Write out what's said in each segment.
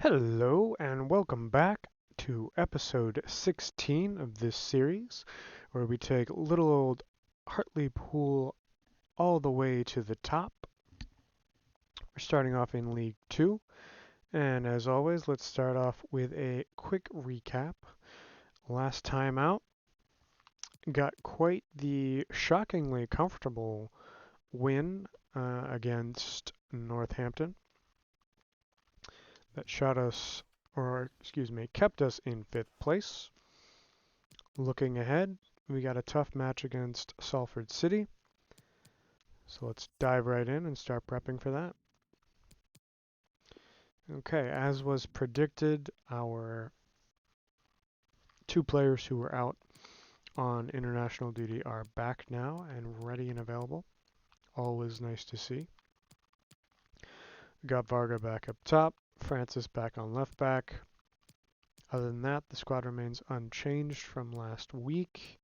Hello and welcome back to episode 16 of this series, where we take little old Hartlepool all the way to the top. We're starting off in League 2, and as always, let's start off with a quick recap. Last time out, got quite the shockingly comfortable win against Northampton. That kept us in 5th place. Looking ahead, we got a tough match against Salford City. So let's dive right in and start prepping for that. Okay, as was predicted, our two players who were out on international duty are back now and ready and available. Always nice to see. Got Varga back up top, Francis back on left back. Other than that, the squad remains unchanged from last week.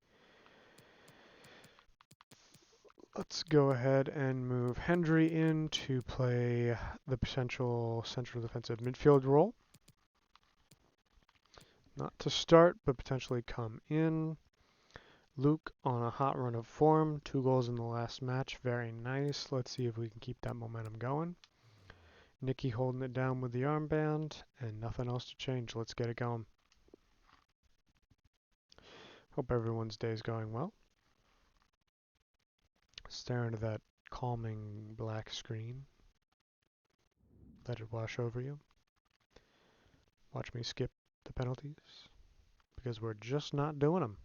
Let's go ahead and move Hendry in to play the potential central defensive midfield role. Not to start, but potentially come in. Luke on a hot run of form, 2 goals in the last match, very nice. Let's see if we can keep that momentum going. Nicky holding it down with the armband, and nothing else to change. Let's get it going. Hope everyone's day is going well. Stare into that calming black screen. Let it wash over you. Watch me skip the penalties, because we're just not doing them.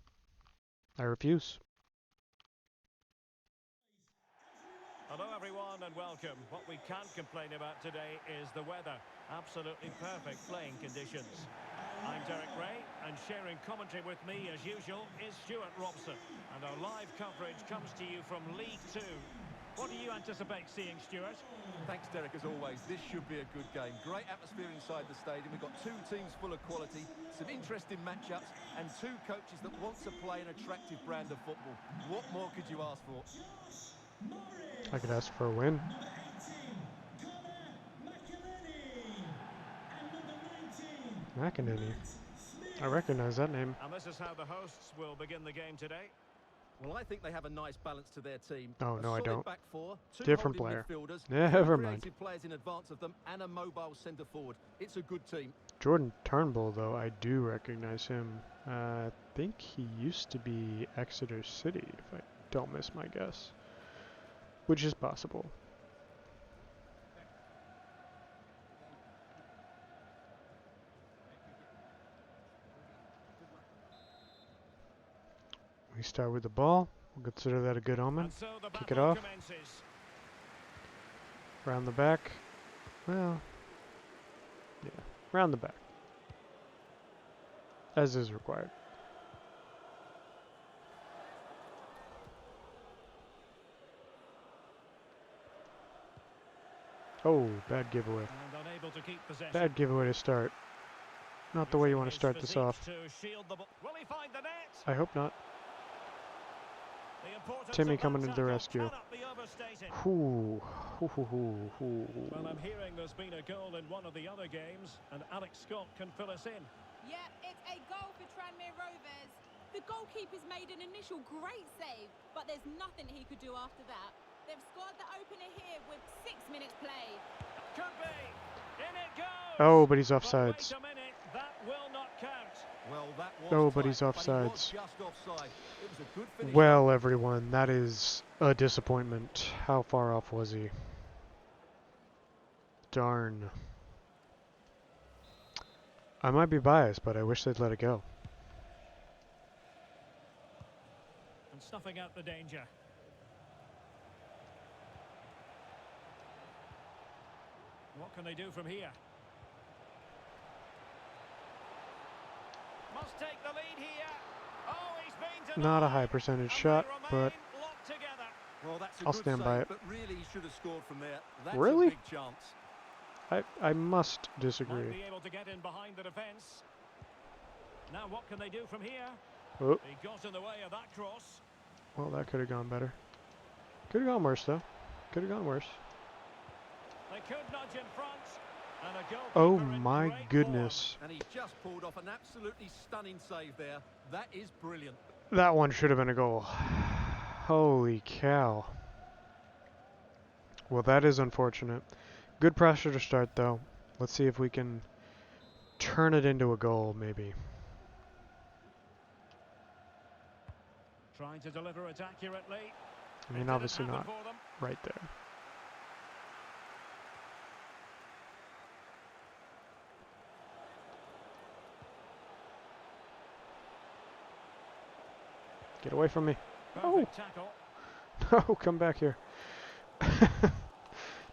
I refuse. Hello everyone and welcome. What we can't complain about today is the weather. Absolutely perfect playing conditions. I'm Derek Ray, and sharing commentary with me as usual is Stuart Robson. And our live coverage comes to you from League 2. What do you anticipate seeing, Stuart? Thanks, Derek, as always. This should be a good game. Great atmosphere inside the stadium. We've got two teams full of quality, some interesting matchups, and two coaches that want to play an attractive brand of football. What more could you ask for? I could ask for a win. McEnany. I recognize that name. And this is how the hosts will begin the game today. Well, I think they have a nice balance to their team. Oh, no, I don't. Back four, two Different holding player. midfielders, Never three mind. creative players in advance of them, and a mobile centre forward. It's a good team. Jordan Turnbull, though, I do recognize him. I think he used to be Exeter City, if I don't miss my guess. Which is possible. We start with the ball. We'll consider that a good omen. So Kick it off. Commences. Round the back. Well, yeah, round the back. As is required. Oh, bad giveaway. Bad giveaway to start. Not the way you want to start this off. I hope not. Timmy coming to the rescue. Well, I'm hearing there's been a goal in one of the other games, and Alex Scott can fill us in. Yep, it's a goal for Tranmere Rovers. The goalkeeper's made an initial great save, but there's nothing he could do after that. They've scored the opener here with 6 minutes play. Could be. In it goes. Oh, but he's offsides. But wait a minute, that will not count. Well, that was Oh, but he's tight, but he was offsides. just offside. It was a good finish. Well, everyone, that is a disappointment. How far off was he? Darn. I might be biased, but I wish they'd let it go. And snuffing out the danger. What can they do from here? Must take the lead here. Oh, he's been denied. Not a high percentage shot, but Well, that's a I'll good stand save, by it. But really, he should have scored from there. That's Really? a big chance. I must Might disagree. be able to get in behind the defence. Now what can they do from here? Oh, He got in the way of that cross. well, that could have gone better. Could have gone worse, though. Could have gone worse. They could nudge in front. And a Oh goalkeeper in my great form. goodness. And he just pulled off an absolutely stunning save there. That is brilliant. That one should have been a goal. Holy cow. Well, that is unfortunate. Good pressure to start, though. Let's see if we can turn it into a goal, maybe. Trying to deliver it accurately. I mean, obviously not For them. right there. Get away from me. Perfect tackle. No, come back here. Well,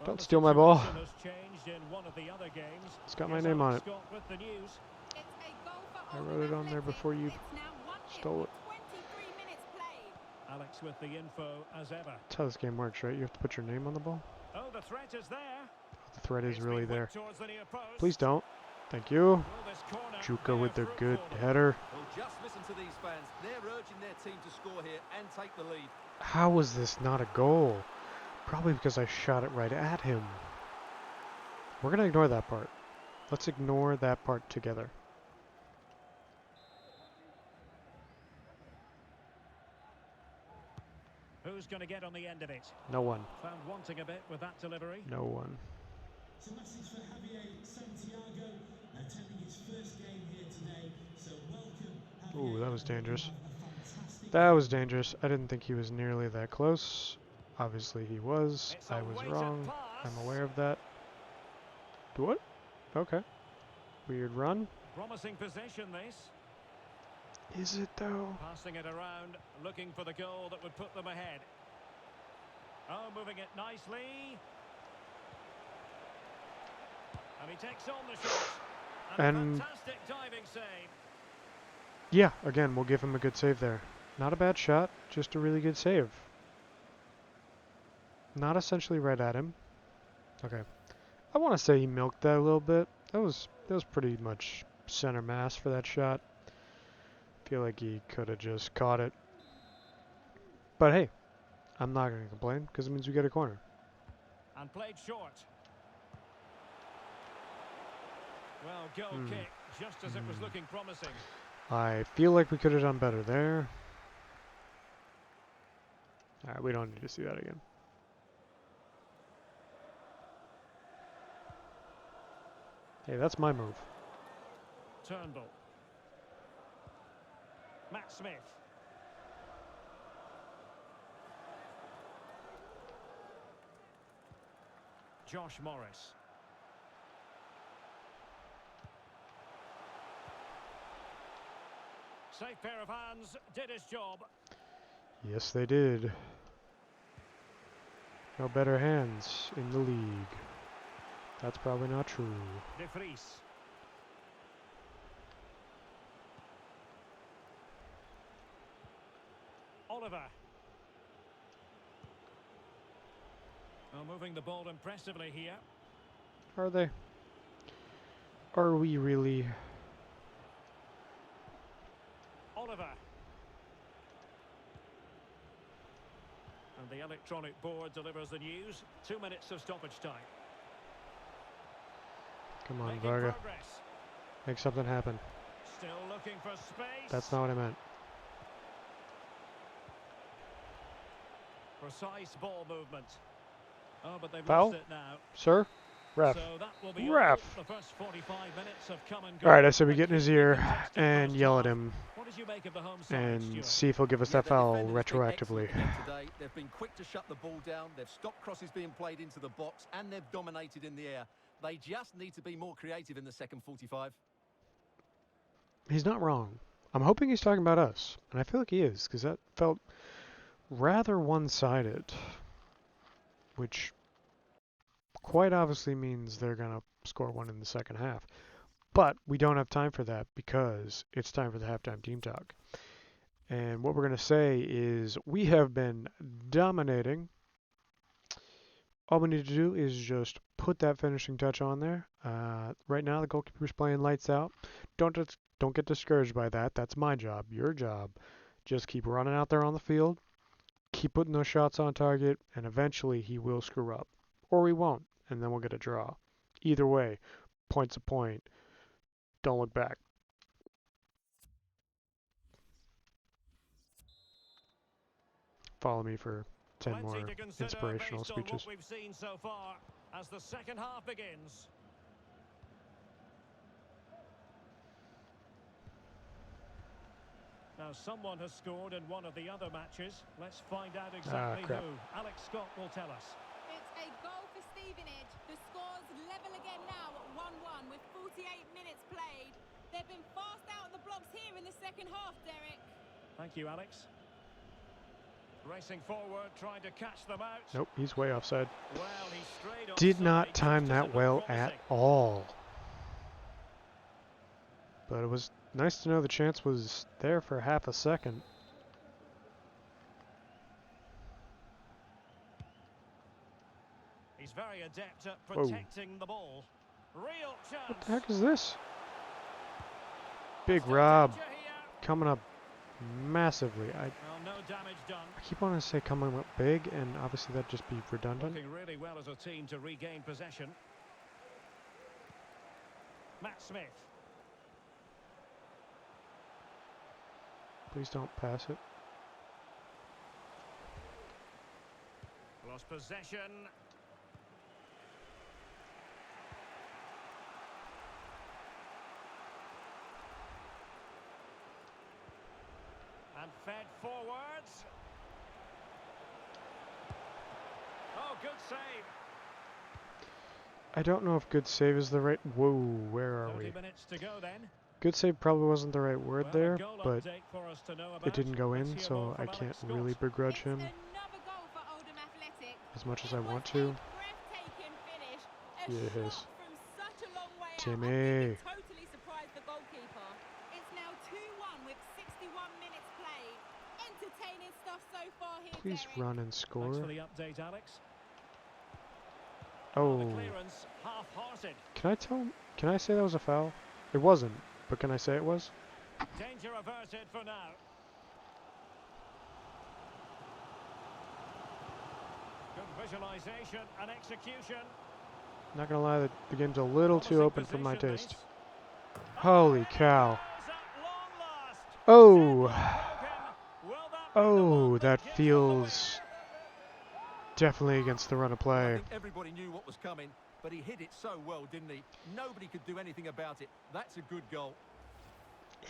Don't the steal my ball. situation has changed in one of the other games. It's got my Here's name on Alex it. Scott with the news. It's a goal for I Oldham wrote it on there Athletic. before you It's now 1-0 stole it. with 23 minutes played. Alex with the info as ever. That's how this game works, right? You have to put your name on the ball. Oh, the threat is there. The threat is It's really been there. whipped towards the near post. Please don't. Thank you. Will this corner Juka bear with the fruit good for them? header. Well, just listen to these fans. They're urging their team to score here and take the lead. How was this not a goal? Probably because I shot it right at him. We're going to ignore that part. Let's ignore that part together. Who's going to get on the end of it? No one. Found wanting a bit with that delivery. No one. It's a message for Javier Santiago, attending his first game here today. So welcome, Javier. Ooh, that was dangerous. Have a fantastic That was dangerous. I didn't think he was nearly that close. Obviously he was. It's a I was weighted wrong. pass. I'm aware of that. Do what? Okay. Weird run. Promising position this. Is it though? Passing it around, looking for the goal that would put them ahead. Oh, moving it nicely. And he takes on the shot. And a And fantastic diving save. yeah, again, we'll give him a good save there. Not a bad shot, just a really good save. Not essentially right at him. Okay. I want to say he milked that a little bit. That was pretty much center mass for that shot. Feel like he could have just caught it. But hey, I'm not going to complain because it means we get a corner. And played short. Well, goal kick, just as it was looking promising. I feel like we could have done better there. Alright, we don't need to see that again. Hey, that's my move. Turnbull. Matt Smith. Josh Morris. Safe pair of hands, did his job. Yes, they did. No better hands in the league. That's probably not true. De Vries. Oliver. Oh, moving the ball impressively here. Are they? Are we really? Oliver. And the electronic board delivers the news. 2 minutes of stoppage time. Come on, Making Varga. progress. Make something happen. Still looking for space. That's not what I meant. Precise ball movement. Oh, but they've Foul? lost it now. Sir? Ref. So that will be Ref. all. The first 45 minutes have come and gone. Alright, I said we get in A his keenly ear contested and first yell at half. him What did you make of the home side, and Stuart? see if he'll give us Yeah, that their foul defenders have been retroactively. excellent again today. They've been quick to shut the ball down. They've stopped crosses being played into the box, and they've dominated in the air. They just need to be more creative in the second 45. He's not wrong. I'm hoping he's talking about us, and I feel like he is, because that felt rather one-sided, which quite obviously means they're going to score one in the second half. But we don't have time for that because it's time for the halftime team talk. And what we're going to say is we have been dominating. All we need to do is just put that finishing touch on there. Right now the goalkeeper's playing lights out. Don't get discouraged by that. That's my job, your job. Just keep running out there on the field. Keep putting those shots on target, and eventually he will screw up. Or we won't, and then we'll get a draw. Either way, point's a point. Don't look back. Follow me for 10 Plenty more to consider inspirational based on what speeches. we've seen so far as the second half begins. Now, someone has scored in one of the other matches. Let's find out exactly crap. who. Alex Scott will tell us. It's a goal for Stevenage. The score's level again now at 1-1 with 48 minutes played. They've been fast out of the blocks here in the second half, Derek. Thank you, Alex. Racing forward, trying to catch them out. Nope, he's way offside. Well, he strayed Did offside, not just time as that it well looked at promising. all. But it was nice to know the chance was there for half a second. He's very adept at Whoa. protecting the ball. Real chance. What the heck is this? Big Still Rob danger here. coming up massively. Well, no damage done. I keep wanting to say coming up big, and obviously that'd just be redundant. Looking really well as a team to regain possession. Matt Smith. Please don't pass it. Lost possession. And fed forwards. Oh, good save. I don't know if good save is the right... Whoa, where are 30 we? minutes to go then. Good save probably wasn't the right word Well, there, a goal but update for us to know it about. didn't go Let's in, hear more so I from can't Alex really Scott. begrudge It's him another goal for Oldham Athletic. as much as It I was want a to. breathtaking finish. A Yes. shot from such a long way out. I Timmy. think it totally surprised the goalkeeper. It's now 2-1 with 61 minutes played. Entertaining stuff so far here, Please Derek. run and Thanks score. for the update, Alex. Oh, The clearance half-hearted. can I say that was a foul? It wasn't, but can I say it was? Danger averted for now. Good visualization and execution. Not gonna lie, the game's a little too Promising open for my position, taste. this. Holy And it cow. goes at long last. Oh, Deadlock broken. Will that be the oh, one that gives them the feels win? definitely against the run of Well, I play. think everybody knew what was coming, but he hit it so well, didn't he? Nobody could do anything about it. That's a good goal.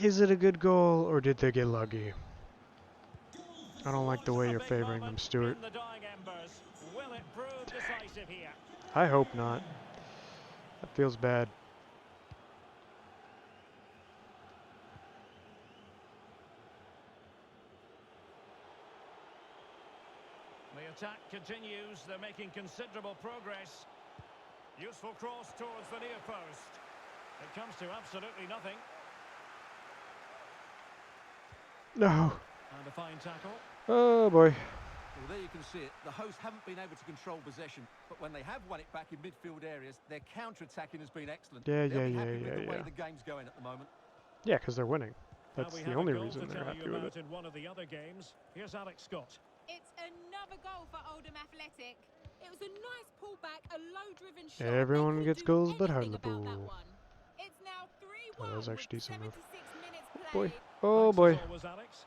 Is it a good goal, or did they get lucky? I don't like the Was way a you're big favoring them, moment Stuart. in the dying embers. Will it prove decisive here? I hope not. That feels bad. The attack continues. They're making considerable progress. Useful cross towards the near post. It comes to absolutely nothing. No. And a fine tackle. Oh boy. Well, there you can see it. The hosts haven't been able to control possession, but when they have won it back in midfield areas, their counter-attacking has been excellent. Yeah, They'll yeah, be yeah, happy with yeah, the way yeah. the game's going at the moment. Yeah, because they're winning. Now That's we the have only a goal reason to they're tell happy you with about it. in one of the other games. Here's Alex Scott. It's another goal for Oldham Athletic. It was a nice pullback, a low-driven shot. Everyone They gets couldn't do goals but anything about that Hartlepool. one. It's now 3-1 Oh, that was with actually a decent move. 76 minutes Boy. played. Oh Thanks boy. as always, Alex.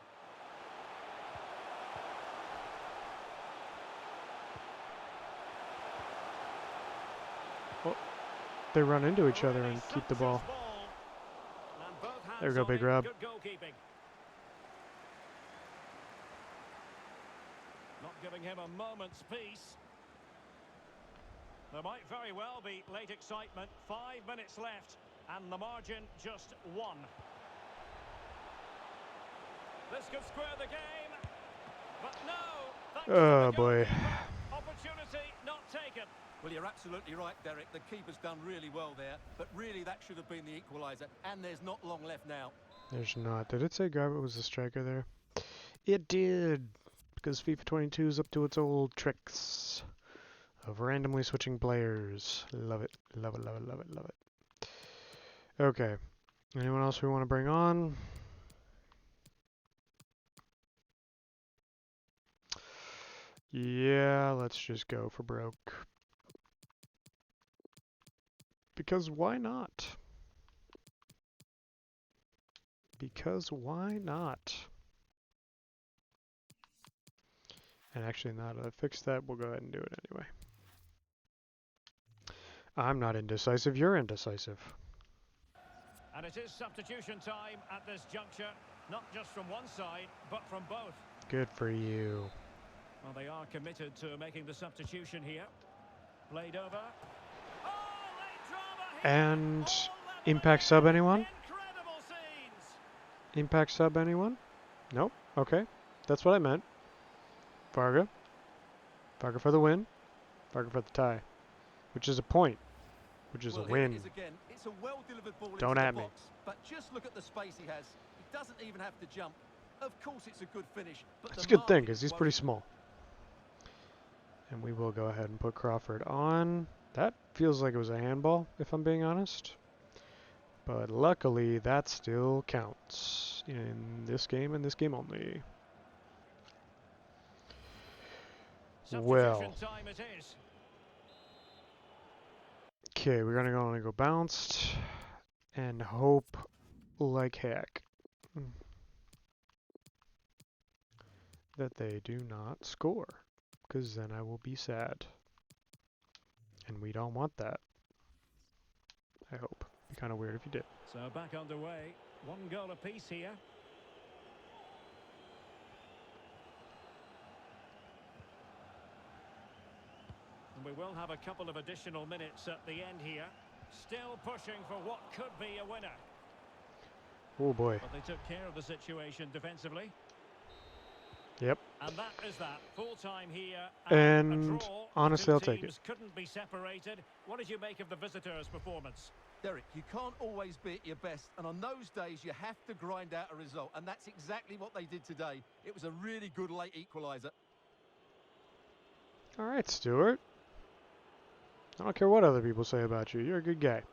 They run into each A other really and keep the sumptuous ball. And both hands There we go, on Big it. Rob. Good goalkeeping. Not giving him a moment's peace. There might very well be late excitement. 5 minutes left, and the margin just 1. This could square the game, but no. Thanks to Oh the boy. goalkeeper. Opportunity not taken. Well, you're absolutely right, Derek. The keeper's done really well there, but really that should have been the equaliser, and there's not long left now. There's not. Did it say Garbutt was the striker there? It did, because FIFA 22 is up to its old tricks of randomly switching players. Love it, love it, love it, love it, love it. Okay. Anyone else we want to bring on? Yeah, let's just go for broke. Because why not? Because why not? And actually, now that I fixed that, we'll go ahead and do it anyway. I'm not indecisive, you're indecisive. And it is substitution time at this juncture, not just from one side, but from both. Good for you. Well, they are committed to making the substitution here. Played over. Oh, late drama here. And All level impact again. sub anyone? Incredible scenes. Impact sub anyone? Nope. Okay. That's what I meant. Varga. Varga for the win. Varga for the tie. Which is a point. Which is Well, a here it win. is again. It's a well-delivered ball Don't into at the me. box. But just look at the space he has. He doesn't even have to jump. Of course it's a good finish, but That's a the good thing, marking because he's won't- pretty small. And we will go ahead and put Crawford on. That feels like it was a handball, if I'm being honest. But luckily, that still counts in this game and this game only. Well. Substitution time it is. Okay, we're gonna go bounced and hope like heck that they do not score, because then I will be sad. And we don't want that. I hope. It'd be kind of weird if you did. So back underway. One goal apiece here. And we will have a couple of additional minutes at the end here. Still pushing for what could be a winner. Oh boy. But they took care of the situation defensively. Yep. And that is that. Full time here. And a draw. honestly, The I'll two take it. teams couldn't be separated. What did you make of the visitors' performance? Derek, you can't always be at your best, and on those days you have to grind out a result, and that's exactly what they did today. It was a really good late equaliser. All right, Stuart. I don't care what other people say about you. You're a good guy.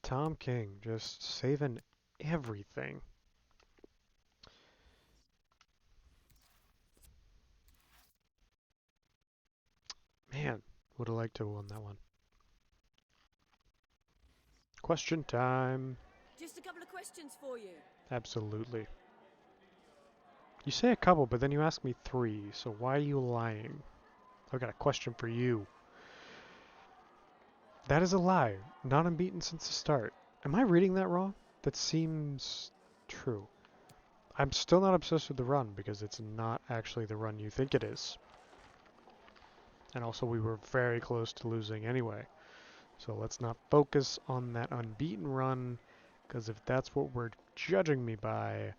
Tom King just saving everything. Man, would have liked to have won that one. Question time. Just a couple of questions for you. Absolutely. You say a couple, but then you ask me 3, so why are you lying? I've got a question for you. That is a lie. Not unbeaten since the start. Am I reading that wrong? That seems true. I'm still not obsessed with the run because it's not actually the run you think it is. And also we were very close to losing anyway. So let's not focus on that unbeaten run, because if that's what we're judging me by,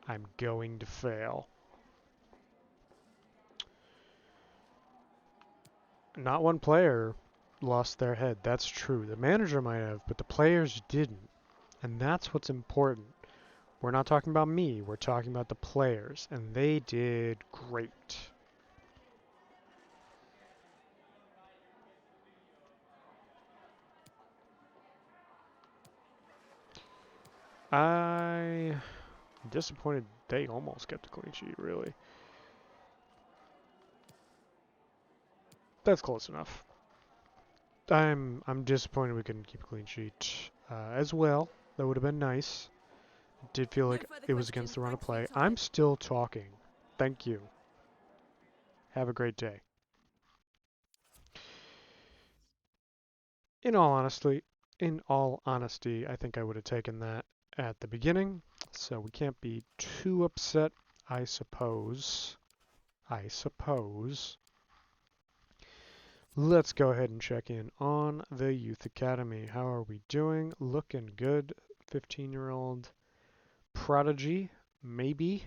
I'm going to fail. Not one player lost their head. That's true. The manager might have, but the players didn't. And that's what's important. We're not talking about me. We're talking about the players. And they did great. I'm disappointed they almost kept a clean sheet, really. That's close enough. I'm disappointed we couldn't keep a clean sheet as well. That would have been nice. It did feel like further it was against questions. the run of Thanks for your play. time. I'm still talking. Thank you. Have a great day. In all honesty, I think I would have taken that at the beginning. So we can't be too upset, I suppose. Let's go ahead and check in on the Youth Academy. How are we doing? Looking good. 15-year-old prodigy, maybe.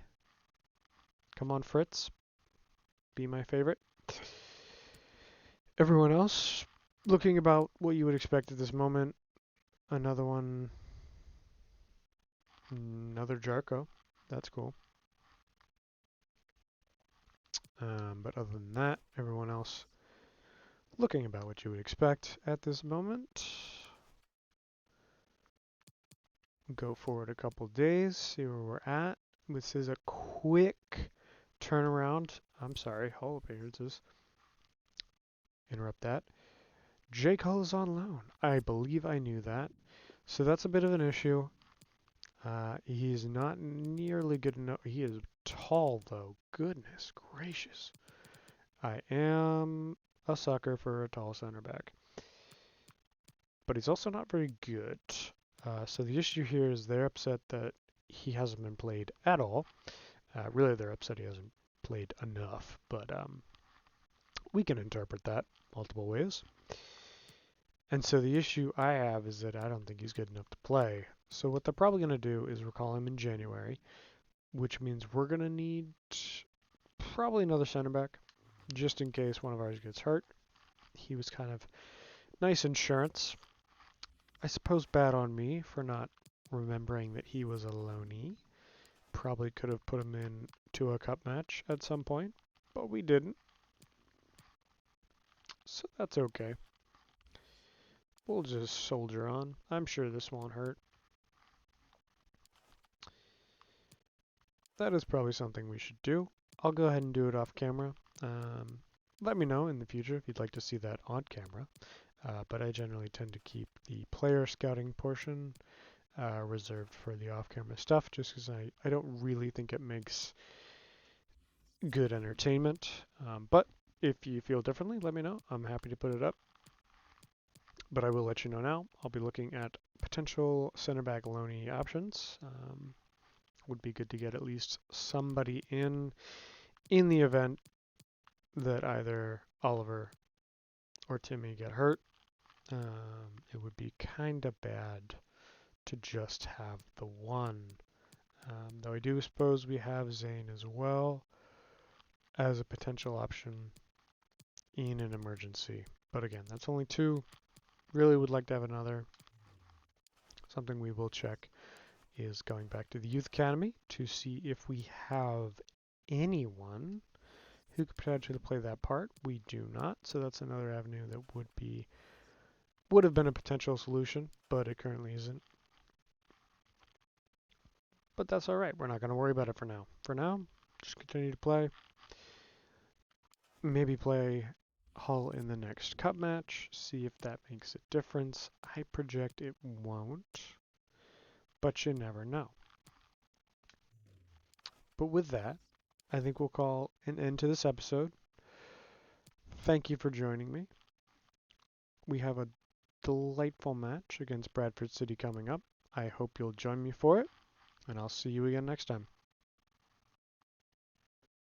Come on, Fritz. Be my favorite. Everyone else looking about what you would expect at this moment. Another one. Another Jarko. That's cool. But other than that, everyone else looking about what you would expect at this moment. go forward a couple days, see where we're at. This is a quick turnaround. I'm sorry, hold up, here it is. Interrupt that. Jake Hull is on loan. I believe I knew that. So that's a bit of an issue. He's not nearly good enough. He is tall, though. Goodness gracious. I am a sucker for a tall center back. But he's also not very good. So the issue here is they're upset that he hasn't been played at all. Really, they're upset he hasn't played enough. But we can interpret that multiple ways. And so the issue I have is that I don't think he's good enough to play. So what they're probably going to do is recall him in January, which means we're going to need probably another center back, just in case one of ours gets hurt. He was kind of nice insurance. I suppose bad on me for not remembering that he was a loanee. Probably could have put him in to a cup match at some point, but we didn't. So that's okay. We'll just soldier on. I'm sure this won't hurt. That is probably something we should do. I'll go ahead and do it off camera. Let me know in the future if you'd like to see that on camera. But I generally tend to keep the player scouting portion reserved for the off-camera stuff, just because I don't really think it makes good entertainment. But if you feel differently, let me know. I'm happy to put it up. But I will let you know now. I'll be looking at potential center back loanee options. Would be good to get at least somebody in the event that either Oliver or Timmy get hurt. It would be kind of bad to just have the one. Though I do suppose we have Zane as well as a potential option in an emergency. But again, that's only two. Really would like to have another. Something we will check is going back to the Youth Academy to see if we have anyone who could potentially play that part. We do not, so that's another avenue that would have been a potential solution, but it currently isn't. But that's all right. We're not going to worry about it for now. For now, just continue to play. Maybe play Hull in the next cup match. See if that makes a difference. I project it won't, but you never know. But with that, I think we'll call an end to this episode. Thank you for joining me. We have a delightful match against Bradford City coming up. I hope you'll join me for it, and I'll see you again next time.